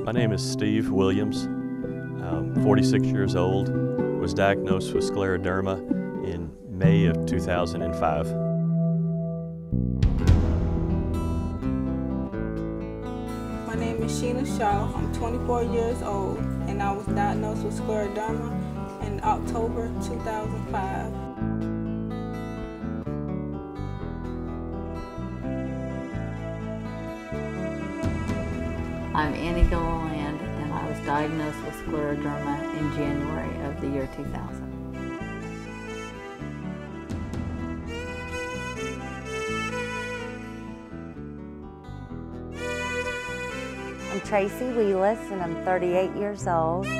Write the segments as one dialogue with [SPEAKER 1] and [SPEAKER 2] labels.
[SPEAKER 1] My name is Steve Williams. I'm 46 years old. Was diagnosed with scleroderma in May of 2005.
[SPEAKER 2] My name is Sheena Shaw. I'm 24 years old, and I was diagnosed with scleroderma in October 2005.
[SPEAKER 3] I'm Annie Gilliland, and I was diagnosed with scleroderma in January of the year 2000.
[SPEAKER 4] I'm Tracy Wheelis, and I'm 38 years old. I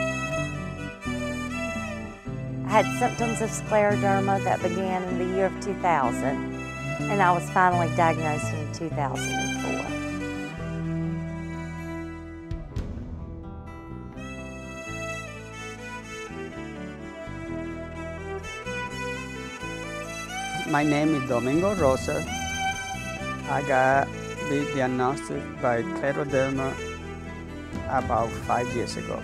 [SPEAKER 4] had symptoms of scleroderma that began in the year of 2000, and I was finally diagnosed in 2004.
[SPEAKER 5] My name is Domingo Rosa. I got diagnosed by Scleroderma about 5 years ago.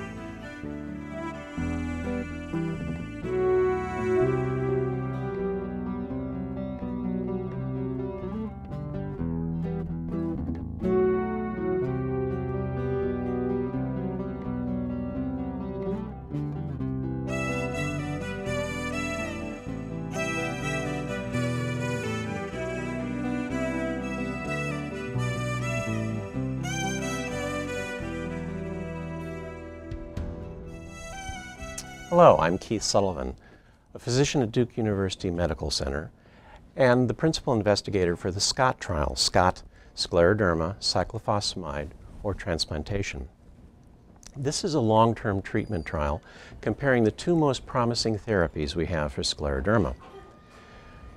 [SPEAKER 6] Hello, I'm Keith Sullivan, a physician at Duke University Medical Center and the principal investigator for the SCOT trial, SCOT, scleroderma, cyclophosphamide, or transplantation. This is a long-term treatment trial comparing the two most promising therapies we have for scleroderma.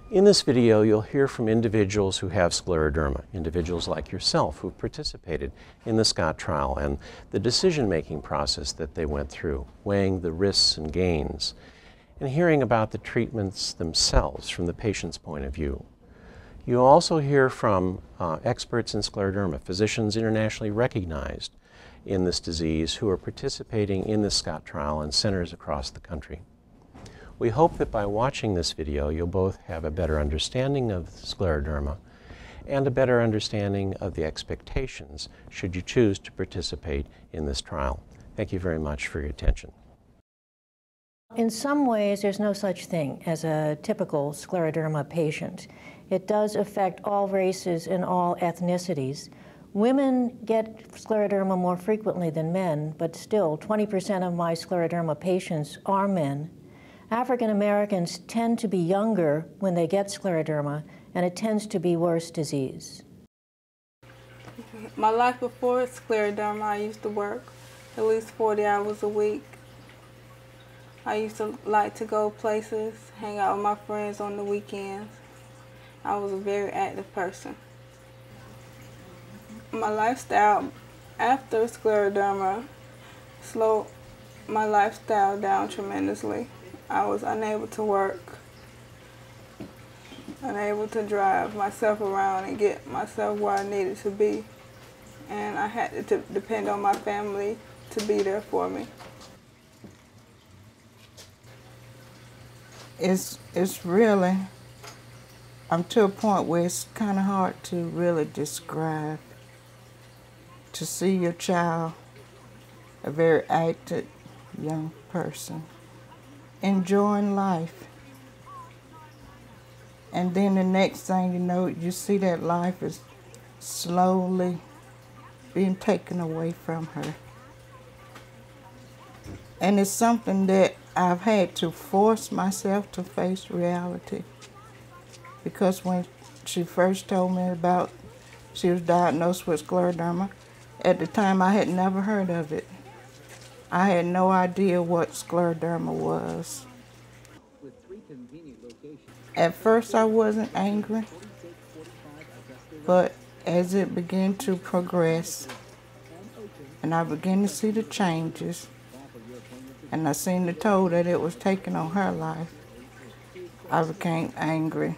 [SPEAKER 6] In this video, you'll hear from individuals who have scleroderma, individuals like yourself who participated in the SCOT trial and the decision-making process that they went through, weighing the risks and gains, and hearing about the treatments themselves from the patient's point of view. You'll also hear from experts in scleroderma, physicians internationally recognized in this disease who are participating in the SCOT trial in centers across the country. We hope that by watching this video, you'll both have a better understanding of scleroderma and a better understanding of the expectations should you choose to participate in this trial. Thank you very much for your attention.
[SPEAKER 7] In some ways, there's no such thing as a typical scleroderma patient. It does affect all races and all ethnicities. Women get scleroderma more frequently than men, but still 20% of my scleroderma patients are men. African Americans tend to be younger when they get scleroderma, and it tends to be worse disease.
[SPEAKER 2] My life before scleroderma, I used to work at least 40 hours a week. I used to like to go places, hang out with my friends on the weekends. I was a very active person. My lifestyle after scleroderma slowed my lifestyle down tremendously. I was unable to work, unable to drive myself around and get myself where I needed to be. And I had to depend on my family to be there for me.
[SPEAKER 8] It's really, I'm to a point where it's kind of hard to really describe. To see your child, a very active young person, enjoying life. And then the next thing you know, you see that life is slowly being taken away from her. And it's something that I've had to force myself to face reality. Because when she first told me about she was diagnosed with scleroderma, at the time I had never heard of it. I had no idea what scleroderma was. At first I wasn't angry, but as it began to progress and I began to see the changes and I seen the toll that it was taking on her life, I became angry,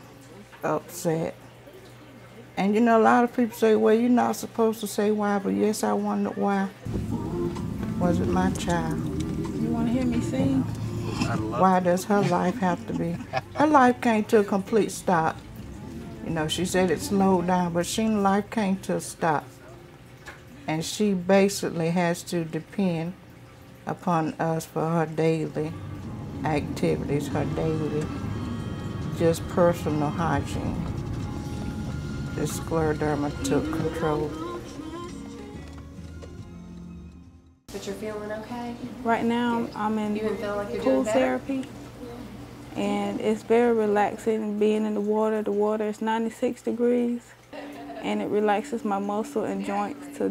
[SPEAKER 8] upset. And you know, a lot of people say, well, you're not supposed to say why, but yes, I wondered why. Was it my child?
[SPEAKER 2] You want to hear me sing?
[SPEAKER 8] Why does her life have to be? Her life came to a complete stop. You know, she said it slowed down, but she life came to a stop. And she basically has to depend upon us for her daily activities, her daily just personal hygiene. The scleroderma took control.
[SPEAKER 9] But you're feeling okay?
[SPEAKER 2] Right now, I'm in
[SPEAKER 9] You even feel like you're
[SPEAKER 2] pool
[SPEAKER 9] doing better?
[SPEAKER 2] therapy, and it's very relaxing being in the water. The water is 96 degrees, and it relaxes my muscle and joints to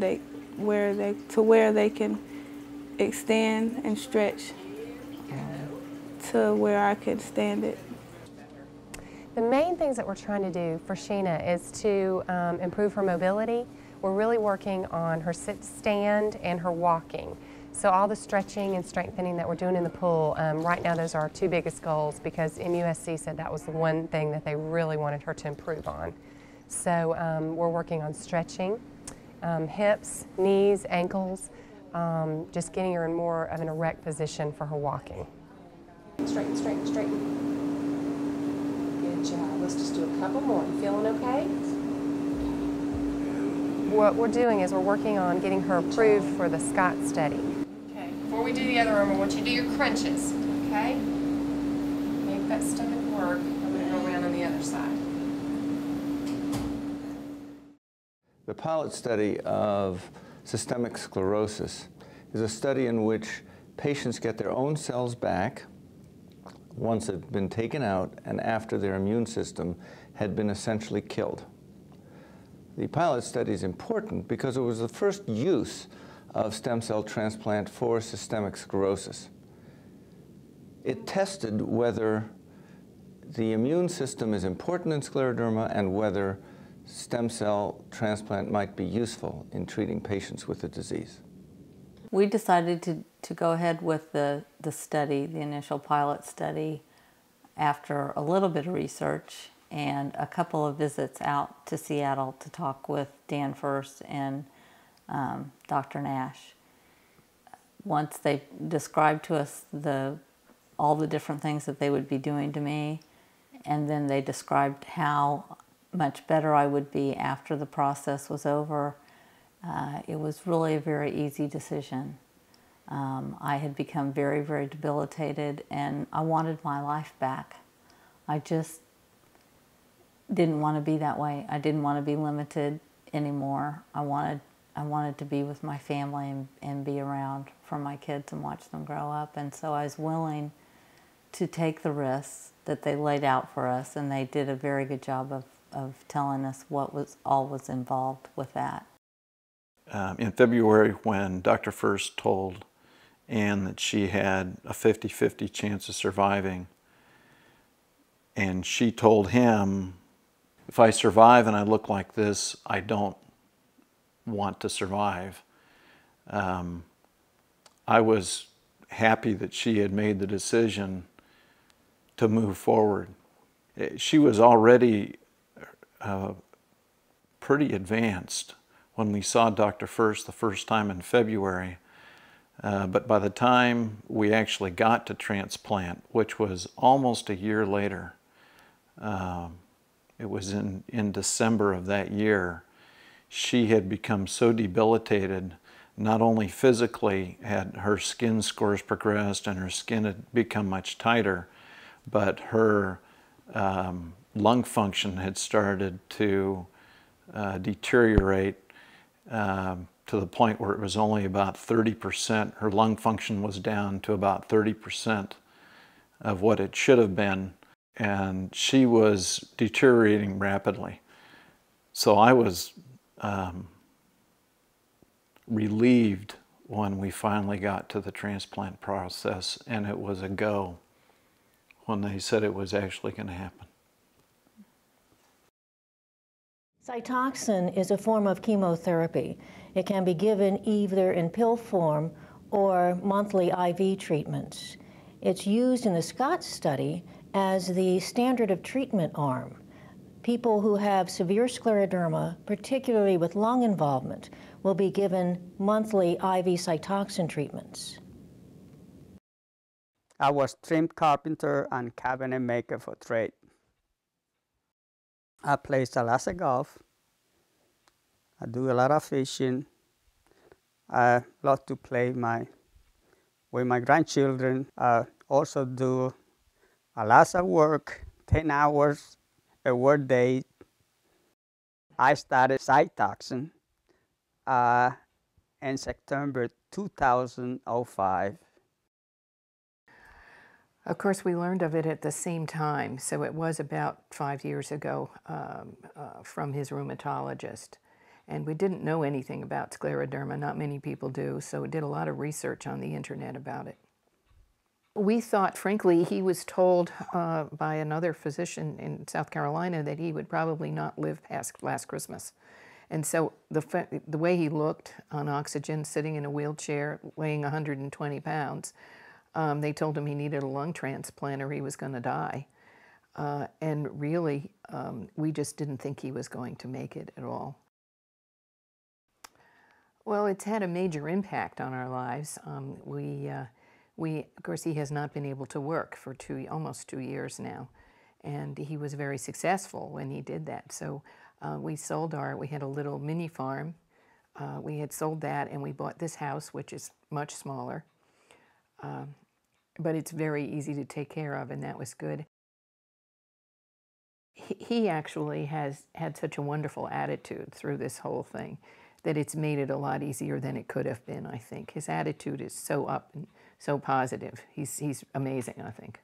[SPEAKER 2] where they can extend and stretch to where I could stand it.
[SPEAKER 9] The main things that we're trying to do for Sheena is to improve her mobility. We're really working on her sit-stand and her walking. So all the stretching and strengthening that we're doing in the pool, right now those are our two biggest goals because MUSC said that was the one thing that they really wanted her to improve on. So we're working on stretching, hips, knees, ankles, just getting her in more of an erect position for her walking. Straighten, straighten, straighten. Good job. Let's just do a couple more. You feeling okay? What we're doing is we're working on getting her approved for the SCOT study. Okay, before we do the other arm, I want you to do your crunches, okay? Make that stomach work. I'm going to go around on the other side.
[SPEAKER 10] The pilot study of systemic sclerosis is a study in which patients get their own cells back once they've been taken out and after their immune system had been essentially killed. The pilot study is important because it was the first use of stem cell transplant for systemic sclerosis. It tested whether the immune system is important in scleroderma and whether stem cell transplant might be useful in treating patients with the disease.
[SPEAKER 3] We decided to go ahead with the study, the initial pilot study, after a little bit of research and a couple of visits out to Seattle to talk with Dan First and Dr. Nash. Once they described to us all the different things that they would be doing to me, and then they described how much better I would be after the process was over, it was really a very easy decision. I had become very, very debilitated, and I wanted my life back. I just didn't want to be that way. I didn't want to be limited anymore. I wanted to be with my family and be around for my kids and watch them grow up. And so I was willing to take the risks that they laid out for us, and they did a very good job of telling us what was involved with that.
[SPEAKER 11] In February, when Dr. First told Ann that she had a 50-50 chance of surviving, and she told him, if I survive and I look like this, I don't want to survive. I was happy that she had made the decision to move forward. She was already pretty advanced when we saw Dr. First the first time in February. But by the time we actually got to transplant, which was almost a year later, it was in December of that year, she had become so debilitated, not only physically had her skin scores progressed and her skin had become much tighter, but her lung function had started to deteriorate to the point where it was only about 30%. Her lung function was down to about 30% of what it should have been, and she was deteriorating rapidly. So I was relieved when we finally got to the transplant process, and it was a go when they said it was actually going to happen.
[SPEAKER 7] Cytoxin is a form of chemotherapy. It can be given either in pill form or monthly IV treatments. It's used in the SCOT study as the standard of treatment arm. People who have severe scleroderma, particularly with lung involvement, will be given monthly IV Cytoxin treatments.
[SPEAKER 5] I was trim carpenter and cabinet maker for trade. I play Salasa golf. I do a lot of fishing. I love to play with my grandchildren. I also do a lot of work, 10 hours a work day. I started Cytoxin in September 2005.
[SPEAKER 12] Of course, we learned of it at the same time, so it was about 5 years ago from his rheumatologist. And we didn't know anything about scleroderma, not many people do, so we did a lot of research on the internet about it. We thought, frankly, he was told by another physician in South Carolina that he would probably not live past last Christmas. And so the way he looked on oxygen, sitting in a wheelchair, weighing 120 pounds, they told him he needed a lung transplant or he was going to die. And really, we just didn't think he was going to make it at all. Well, it's had a major impact on our lives. Of course, he has not been able to work for almost 2 years now, and he was very successful when he did that. So we had a little mini farm. We had sold that, and we bought this house, which is much smaller, but it's very easy to take care of, and that was good. He actually has had such a wonderful attitude through this whole thing that it's made it a lot easier than it could have been, I think. His attitude is so up and so positive. He's amazing, I think.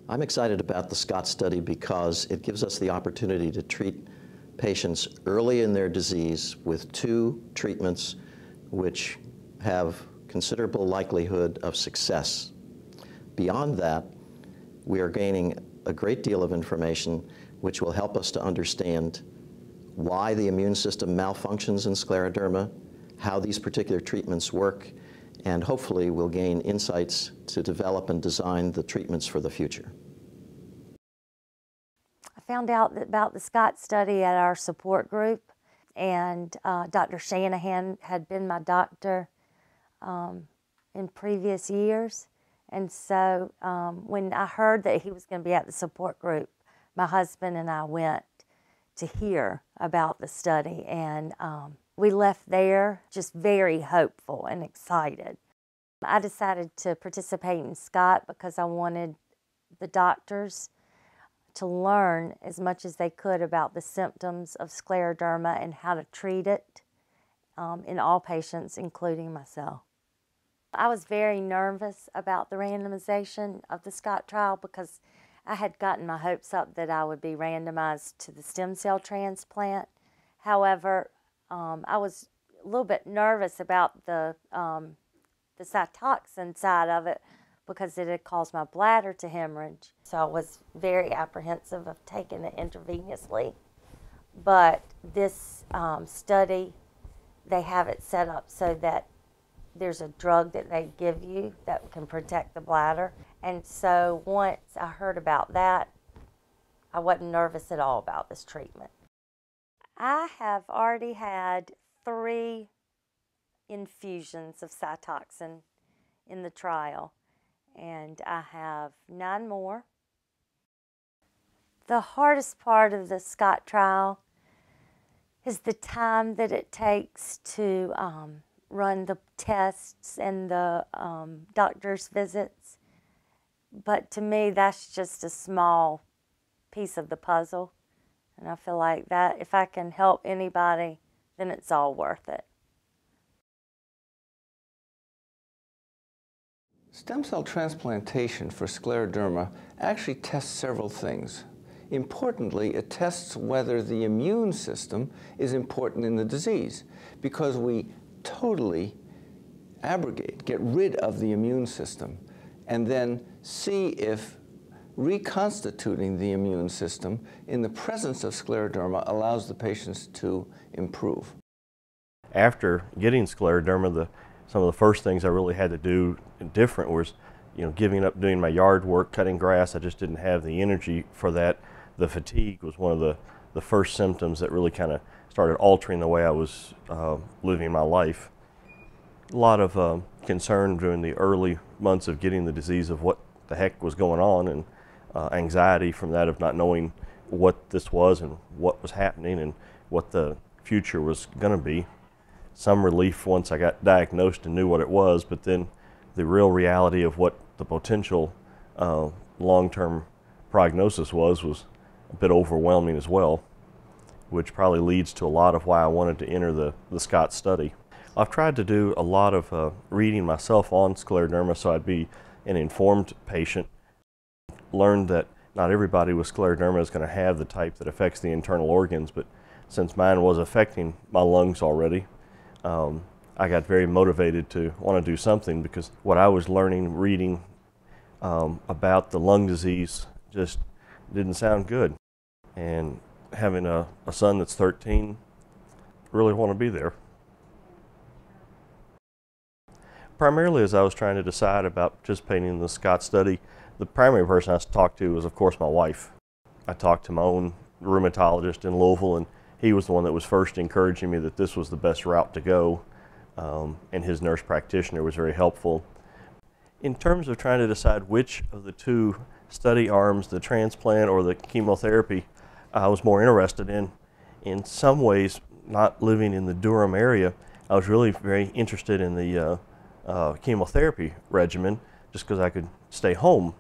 [SPEAKER 13] I'm excited about the SCOT study because it gives us the opportunity to treat patients early in their disease with 2 treatments which have considerable likelihood of success. Beyond that, we are gaining a great deal of information which will help us to understand why the immune system malfunctions in scleroderma, how these particular treatments work, and hopefully we'll gain insights to develop and design the treatments for the future.
[SPEAKER 4] I found out about the SCOT study at our support group, and Dr. Shanahan had been my doctor in previous years. And so when I heard that he was going to be at the support group, my husband and I went to hear about the study, and we left there just very hopeful and excited. I decided to participate in SCOT because I wanted the doctors to learn as much as they could about the symptoms of scleroderma and how to treat it in all patients, including myself. I was very nervous about the randomization of the SCOT trial because I had gotten my hopes up that I would be randomized to the stem cell transplant. However, I was a little bit nervous about the Cytoxin side of it because it had caused my bladder to hemorrhage. So I was very apprehensive of taking it intravenously. But this study, they have it set up so that there's a drug that they give you that can protect the bladder. And so once I heard about that, I wasn't nervous at all about this treatment. I have already had 3 infusions of Cytoxin in the trial, and I have 9 more. The hardest part of the SCOT trial is the time that it takes to run the tests and the doctor's visits. But to me, that's just a small piece of the puzzle. And I feel like that if I can help anybody, then it's all worth it.
[SPEAKER 10] Stem cell transplantation for scleroderma actually tests several things. Importantly, it tests whether the immune system is important in the disease, because we totally abrogate, get rid of the immune system, and then see if reconstituting the immune system in the presence of scleroderma allows the patients to improve.
[SPEAKER 1] After getting scleroderma, some of the first things I really had to do different was giving up doing my yard work, cutting grass. I just didn't have the energy for that. The fatigue was one of the first symptoms that really kind of started altering the way I was living my life. A lot of concern during the early months of getting the disease of what the heck was going on, and anxiety from that of not knowing what this was and what was happening and what the future was going to be. Some relief once I got diagnosed and knew what it was, but then the real reality of what the potential long-term prognosis was a bit overwhelming as well, which probably leads to a lot of why I wanted to enter the SCOT study. I've tried to do a lot of reading myself on scleroderma so I'd be an informed patient. Learned that not everybody with scleroderma is going to have the type that affects the internal organs, but since mine was affecting my lungs already, I got very motivated to want to do something, because what I was learning, reading about the lung disease just didn't sound good. And having a son that's 13, really want to be there. Primarily, as I was trying to decide about participating in the SCOT study, the primary person I talked to was, of course, my wife. I talked to my own rheumatologist in Louisville, and he was the one that was first encouraging me that this was the best route to go, and his nurse practitioner was very helpful. In terms of trying to decide which of the two study arms, the transplant or the chemotherapy, I was more interested in some ways, not living in the Durham area, I was really very interested in the chemotherapy regimen, just because I could stay home.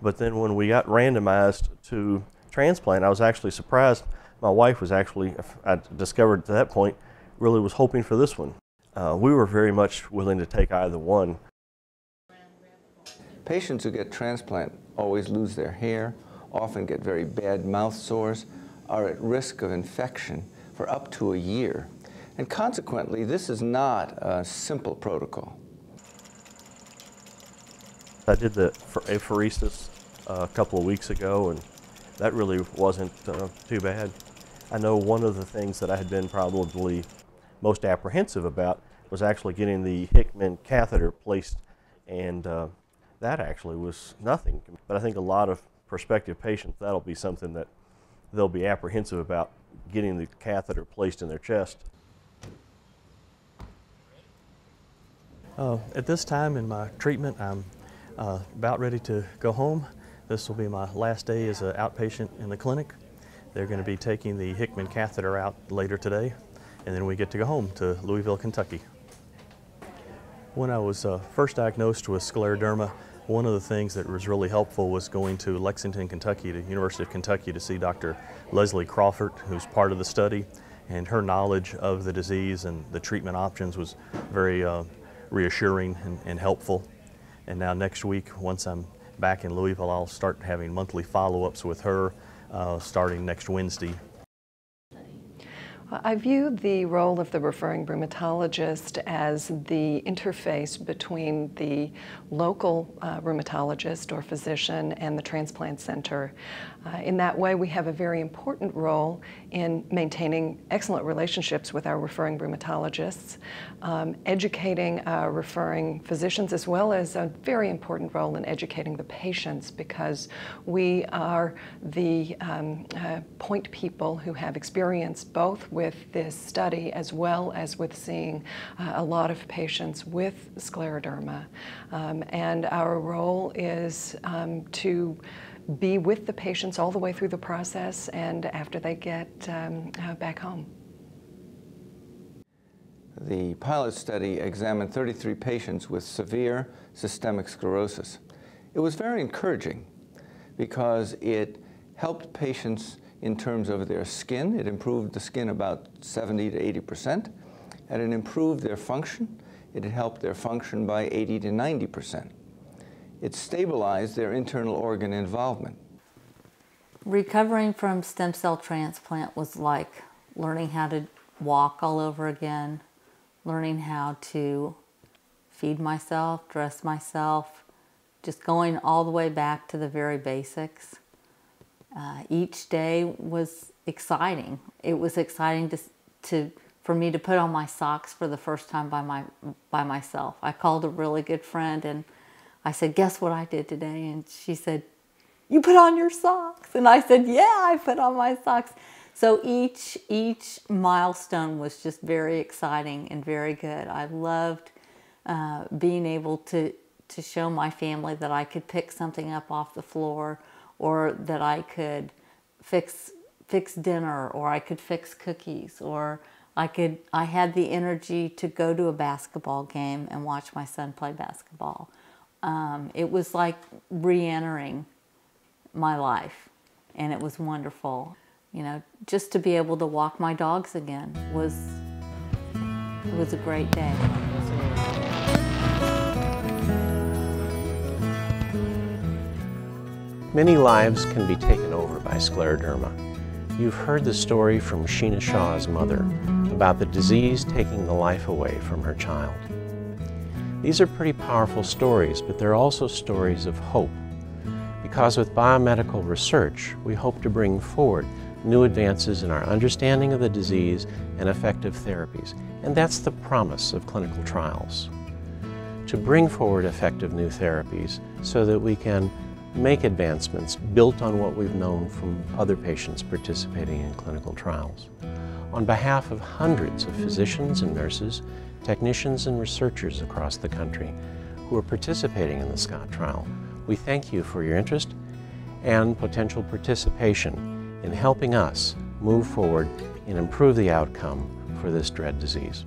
[SPEAKER 1] But then when we got randomized to transplant, I was actually surprised. My wife was actually, I discovered at that point, really was hoping for this one. We were very much willing to take either one.
[SPEAKER 10] Patients who get transplant always lose their hair, often get very bad mouth sores, are at risk of infection for up to a year. And consequently, this is not a simple protocol.
[SPEAKER 1] I did the apheresis a couple of weeks ago, and that really wasn't too bad. I know one of the things that I had been probably most apprehensive about was actually getting the Hickman catheter placed, and that actually was nothing. But I think a lot of prospective patients, that'll be something that they'll be apprehensive about, getting the catheter placed in their chest. At this time in my treatment, I'm about ready to go home. This will be my last day as an outpatient in the clinic. They're going to be taking the Hickman catheter out later today, and then we get to go home to Louisville, Kentucky. When I was first diagnosed with scleroderma, one of the things that was really helpful was going to Lexington, Kentucky, to University of Kentucky, to see Dr. Leslie Crawford, who's part of the study, and her knowledge of the disease and the treatment options was very reassuring and helpful. And now next week, once I'm back in Louisville, I'll start having monthly follow-ups with her starting next Wednesday.
[SPEAKER 14] I view the role of the referring rheumatologist as the interface between the local rheumatologist or physician and the transplant center. In that way, we have a very important role in maintaining excellent relationships with our referring rheumatologists, educating our referring physicians, as well as a very important role in educating the patients, because we are the point people who have experience both with this study as well as with seeing a lot of patients with scleroderma. And our role is to be with the patients all the way through the process and after they get back home.
[SPEAKER 10] The pilot study examined 33 patients with severe systemic sclerosis. It was very encouraging because it helped patients in terms of their skin. It improved the skin about 70 to 80%, and it improved their function. It helped their function by 80 to 90%. It stabilized their internal organ involvement.
[SPEAKER 3] Recovering from stem cell transplant was like learning how to walk all over again, learning how to feed myself, dress myself, just going all the way back to the very basics. Each day was exciting. It was exciting for me to put on my socks for the first time by myself. I called a really good friend and I said, guess what I did today? And she said, you put on your socks. And I said, yeah, I put on my socks. So each milestone was just very exciting and very good. I loved being able to show my family that I could pick something up off the floor, or that I could fix dinner, or I could fix cookies, or I had the energy to go to a basketball game and watch my son play basketball. It was like re-entering my life, and it was wonderful. You know, just to be able to walk my dogs again was a great day.
[SPEAKER 6] Many lives can be taken over by scleroderma. You've heard the story from Sheena Shaw's mother about the disease taking the life away from her child. These are pretty powerful stories, but they're also stories of hope. Because with biomedical research, we hope to bring forward new advances in our understanding of the disease and effective therapies. And that's the promise of clinical trials. To bring forward effective new therapies so that we can make advancements built on what we've known from other patients participating in clinical trials. On behalf of hundreds of physicians and nurses, technicians and researchers across the country who are participating in the SCOT trial, we thank you for your interest and potential participation in helping us move forward and improve the outcome for this dread disease.